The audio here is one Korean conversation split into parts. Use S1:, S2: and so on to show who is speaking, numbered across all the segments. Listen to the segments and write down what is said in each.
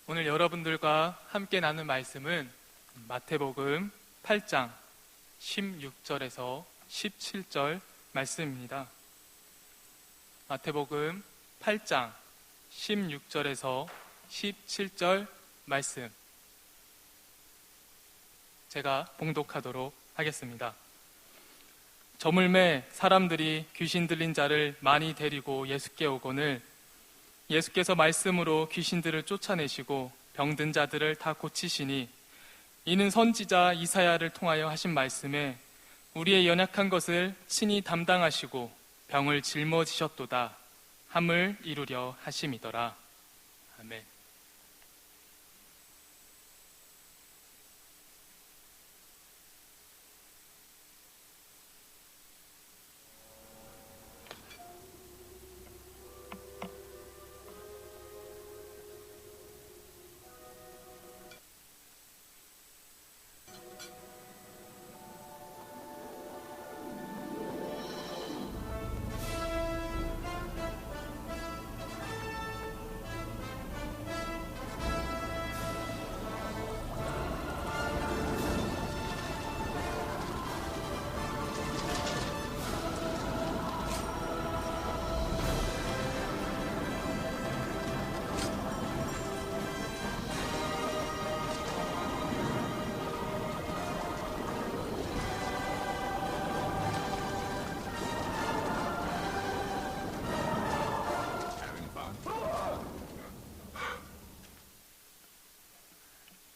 S1: 오늘 여러분들과 함께 나눈 말씀은 마태복음 8장 16절에서 17절 말씀입니다. 마태복음 8장 16절에서 17절 말씀 제가 봉독하도록 하겠습니다. 저물매 사람들이 귀신 들린 자를 많이 데리고 예수께 오거늘 예수께서 말씀으로 귀신들을 쫓아내시고 병든 자들을 다 고치시니 이는 선지자 이사야를 통하여 하신 말씀에 우리의 연약한 것을 친히 담당하시고 병을 짊어지셨도다 함을 이루려 하심이더라. 아멘.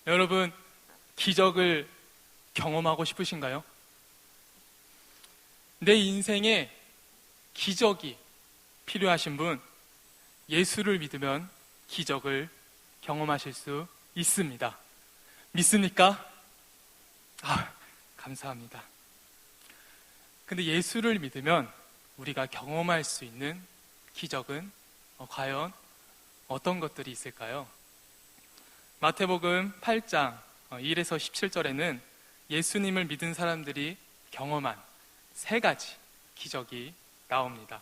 S1: 여러분, 기적을 경험하고 싶으신가요? 내 인생에 기적이 필요하신 분, 예수를 믿으면 기적을 경험하실 수 있습니다. 믿습니까? 감사합니다. 근데 예수를 믿으면 우리가 경험할 수 있는 기적은 과연 어떤 것들이 있을까요? 마태복음 8장 1에서 17절에는 예수님을 믿은 사람들이 경험한 세 가지 기적이 나옵니다.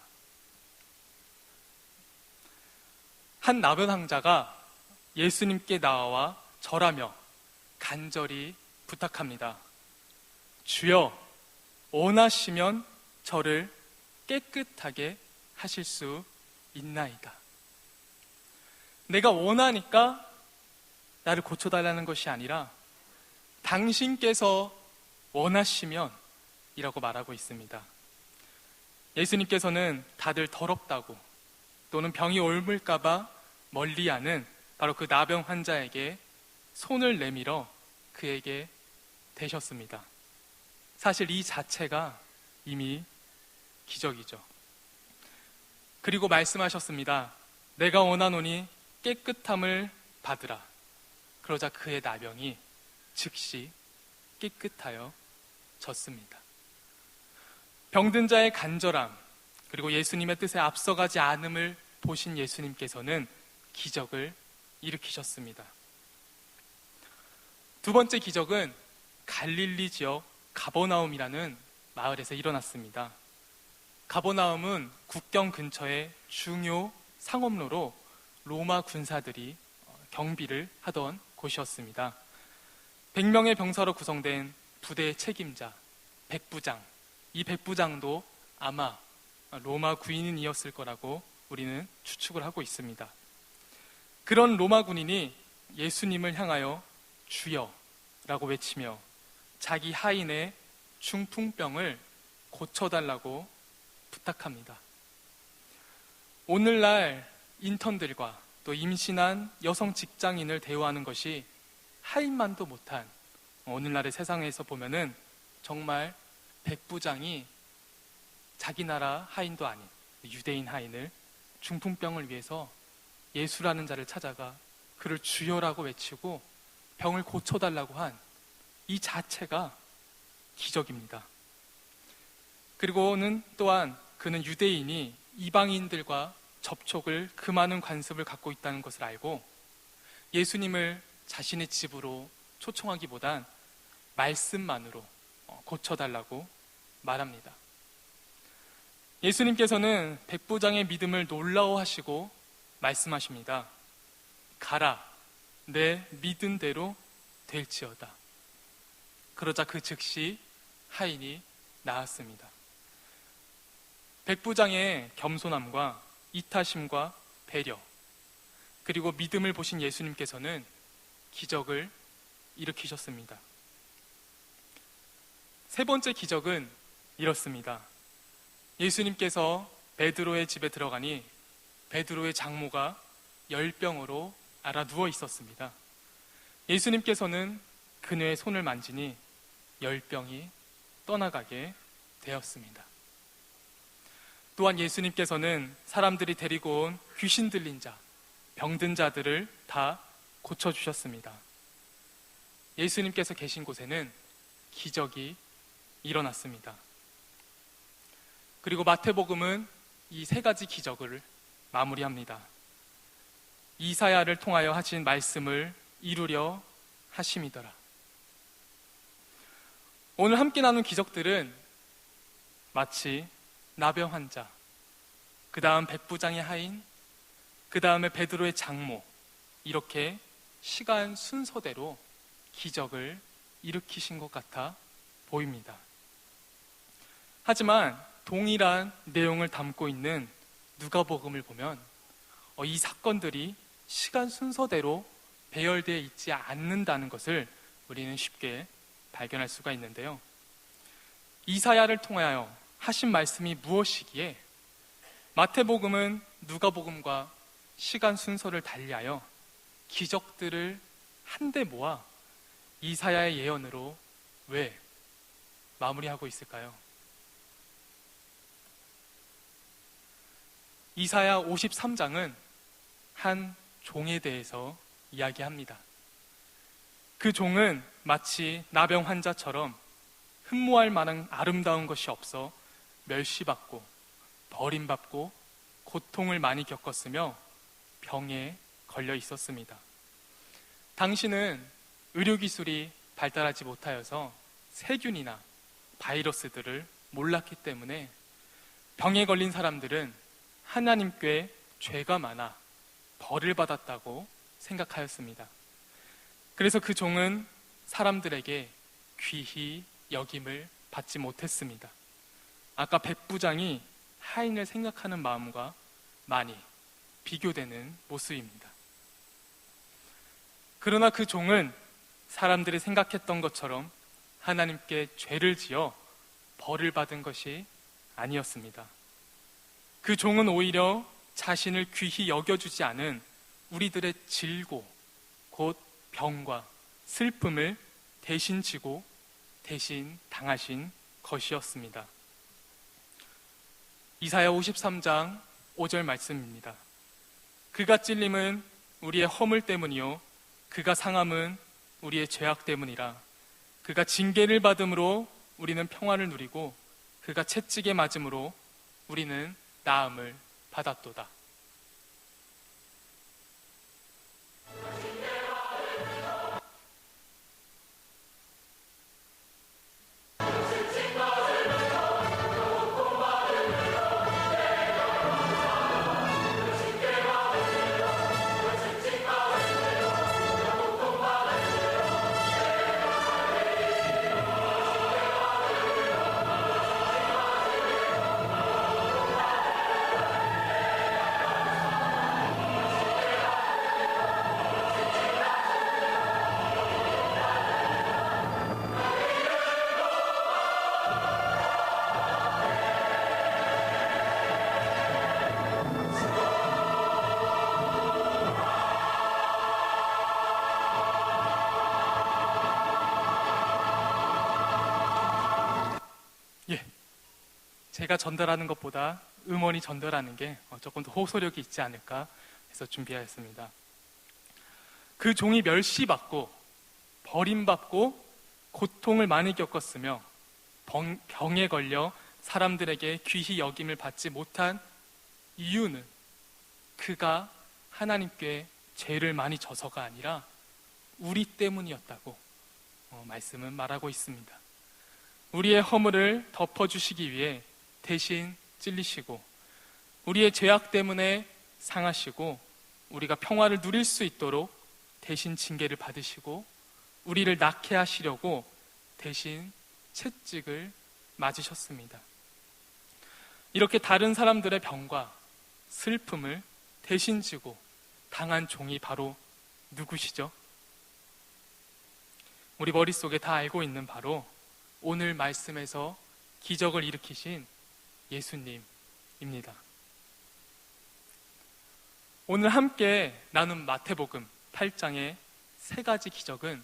S1: 한 나병 환자가 예수님께 나와 절하며 간절히 부탁합니다. 주여, 원하시면 저를 깨끗하게 하실 수 있나이다. 내가 원하니까 나를 고쳐달라는 것이 아니라 당신께서 원하시면 이라고 말하고 있습니다. 예수님께서는 다들 더럽다고 또는 병이 옮을까봐 멀리하는 바로 그 나병 환자에게 손을 내밀어 그에게 대셨습니다. 사실 이 자체가 이미 기적이죠. 그리고 말씀하셨습니다. 내가 원하노니 깨끗함을 받으라. 그러자 그의 나병이 즉시 깨끗하여 졌습니다. 병든 자의 간절함, 그리고 예수님의 뜻에 앞서가지 않음을 보신 예수님께서는 기적을 일으키셨습니다. 두 번째 기적은 갈릴리 지역 가버나움이라는 마을에서 일어났습니다. 가버나움은 국경 근처의 중요 상업로로 로마 군사들이 경비를 하던 곳이었습니다. 100명의 병사로 구성된 부대의 책임자, 백부장, 이 백부장도 아마 로마 군인이었을 거라고 우리는 추측을 하고 있습니다. 그런 로마 군인이 예수님을 향하여 주여 라고 외치며 자기 하인의 중풍병을 고쳐달라고 부탁합니다. 오늘날 인턴들과 또 임신한 여성 직장인을 대우하는 것이 하인만도 못한 오늘날의 세상에서 보면은 정말 백부장이 자기 나라 하인도 아닌 유대인 하인을 중풍병을 위해서 예수라는 자를 찾아가 그를 주여라고 외치고 병을 고쳐달라고 한 이 자체가 기적입니다. 그리고는 또한 그는 유대인이 이방인들과 접촉을 금하는 관습을 갖고 있다는 것을 알고 예수님을 자신의 집으로 초청하기보단 말씀만으로 고쳐달라고 말합니다. 예수님께서는 백부장의 믿음을 놀라워하시고 말씀하십니다. 가라, 내 믿은 대로 될지어다. 그러자 그 즉시 하인이 나았습니다. 백부장의 겸손함과 이타심과 배려, 그리고 믿음을 보신 예수님께서는 기적을 일으키셨습니다. 세 번째 기적은 이렇습니다. 예수님께서 베드로의 집에 들어가니 베드로의 장모가 열병으로 앓아 누워 있었습니다. 예수님께서는 그녀의 손을 만지니 열병이 떠나가게 되었습니다. 또한 예수님께서는 사람들이 데리고 온 귀신 들린 자, 병든 자들을 다 고쳐주셨습니다. 예수님께서 계신 곳에는 기적이 일어났습니다. 그리고 마태복음은 이 세 가지 기적을 마무리합니다. 이사야를 통하여 하신 말씀을 이루려 하심이더라. 오늘 함께 나눈 기적들은 마치 나병 환자, 그 다음 백부장의 하인, 그 다음에 베드로의 장모, 이렇게 시간 순서대로 기적을 일으키신 것 같아 보입니다. 하지만 동일한 내용을 담고 있는 누가복음을 보면 이 사건들이 시간 순서대로 배열되어 있지 않는다는 것을 우리는 쉽게 발견할 수가 있는데요. 이사야를 통하여 하신 말씀이 무엇이기에 마태복음은 누가복음과 시간 순서를 달리하여 기적들을 한데 모아 이사야의 예언으로 왜 마무리하고 있을까요? 이사야 53장은 한 종에 대해서 이야기합니다. 그 종은 마치 나병 환자처럼 흠모할 만한 아름다운 것이 없어 멸시받고 버림받고 고통을 많이 겪었으며 병에 걸려 있었습니다. 당시는 의료기술이 발달하지 못하여서 세균이나 바이러스들을 몰랐기 때문에 병에 걸린 사람들은 하나님께 죄가 많아 벌을 받았다고 생각하였습니다. 그래서 그 종은 사람들에게 귀히 여김을 받지 못했습니다. 아까 백부장이 하인을 생각하는 마음과 많이 비교되는 모습입니다. 그러나 그 종은 사람들이 생각했던 것처럼 하나님께 죄를 지어 벌을 받은 것이 아니었습니다. 그 종은 오히려 자신을 귀히 여겨주지 않은 우리들의 질고 곧 병과 슬픔을 대신 지고 대신 당하신 것이었습니다. 이사야 53장 5절 말씀입니다. 그가 찔림은 우리의 허물 때문이요 그가 상함은 우리의 죄악 때문이라. 그가 징계를 받음으로 우리는 평화를 누리고 그가 채찍에 맞음으로 우리는 나음을 받았도다. 제가 전달하는 것보다 음원이 전달하는 게 조금 더 호소력이 있지 않을까 해서 준비하였습니다. 그 종이 멸시받고 버림받고 고통을 많이 겪었으며 병에 걸려 사람들에게 귀히 여김을 받지 못한 이유는 그가 하나님께 죄를 많이 져서가 아니라 우리 때문이었다고 말씀은 말하고 있습니다. 우리의 허물을 덮어주시기 위해 대신 찔리시고 우리의 죄악 때문에 상하시고 우리가 평화를 누릴 수 있도록 대신 징계를 받으시고 우리를 낳게 하시려고 대신 채찍을 맞으셨습니다. 이렇게 다른 사람들의 병과 슬픔을 대신 지고 당한 종이 바로 누구시죠? 우리 머릿속에 다 알고 있는 바로 오늘 말씀에서 기적을 일으키신 예수님입니다. 오늘 함께 나눈 마태복음 8장의 세 가지 기적은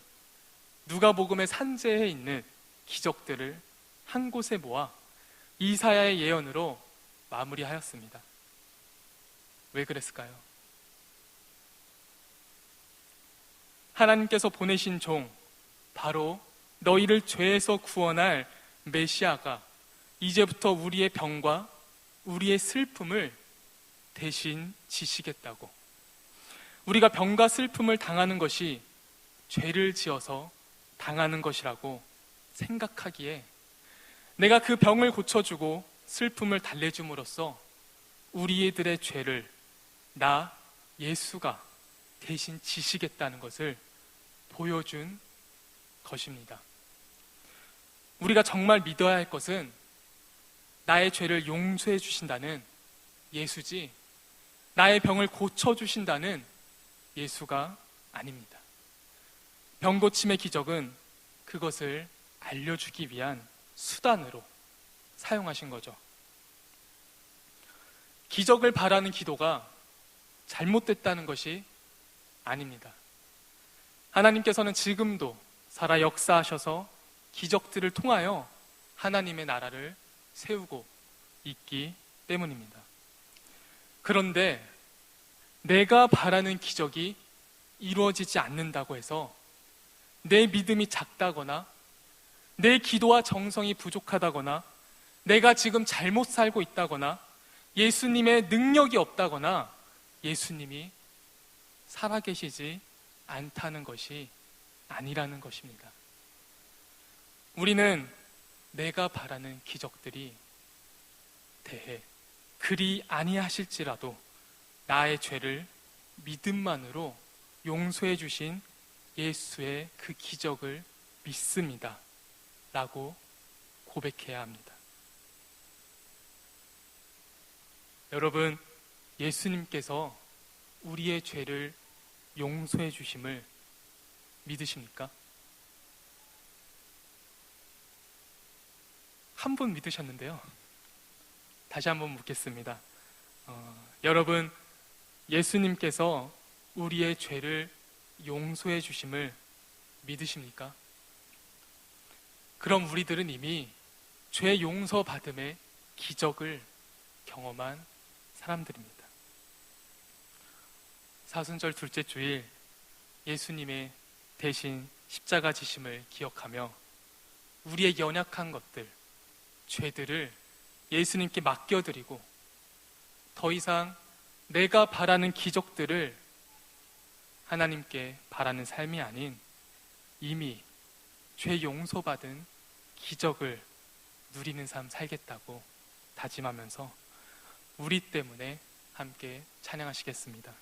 S1: 누가복음의 산재에 있는 기적들을 한 곳에 모아 이사야의 예언으로 마무리하였습니다. 왜 그랬을까요? 하나님께서 보내신 종, 바로 너희를 죄에서 구원할 메시아가 이제부터 우리의 병과 우리의 슬픔을 대신 지시겠다고. 우리가 병과 슬픔을 당하는 것이 죄를 지어서 당하는 것이라고 생각하기에 내가 그 병을 고쳐주고 슬픔을 달래줌으로써 우리들의 죄를 나 예수가 대신 지시겠다는 것을 보여준 것입니다. 우리가 정말 믿어야 할 것은 나의 죄를 용서해 주신다는 예수지 나의 병을 고쳐주신다는 예수가 아닙니다. 병 고침의 기적은 그것을 알려주기 위한 수단으로 사용하신 거죠. 기적을 바라는 기도가 잘못됐다는 것이 아닙니다. 하나님께서는 지금도 살아 역사하셔서 기적들을 통하여 하나님의 나라를 세우고 있기 때문입니다. 그런데 내가 바라는 기적이 이루어지지 않는다고 해서 내 믿음이 작다거나 내 기도와 정성이 부족하다거나 내가 지금 잘못 살고 있다거나 예수님의 능력이 없다거나 예수님이 살아계시지 않다는 것이 아니라는 것입니다. 우리는 내가 바라는 기적들이 대해 그리 아니하실지라도 나의 죄를 믿음만으로 용서해 주신 예수의 그 기적을 믿습니다 라고 고백해야 합니다. 여러분, 예수님께서 우리의 죄를 용서해 주심을 믿으십니까? 한 분 믿으셨는데요. 다시 한번 묻겠습니다. 여러분, 예수님께서 우리의 죄를 용서해 주심을 믿으십니까? 그럼 우리들은 이미 죄 용서받음의 기적을 경험한 사람들입니다. 사순절 둘째 주일 예수님의 대신 십자가 지심을 기억하며 우리의 연약한 것들, 죄들을 예수님께 맡겨드리고 더 이상 내가 바라는 기적들을 하나님께 바라는 삶이 아닌 이미 죄 용서받은 기적을 누리는 삶 살겠다고 다짐하면서 우리 때문에 함께 찬양하시겠습니다.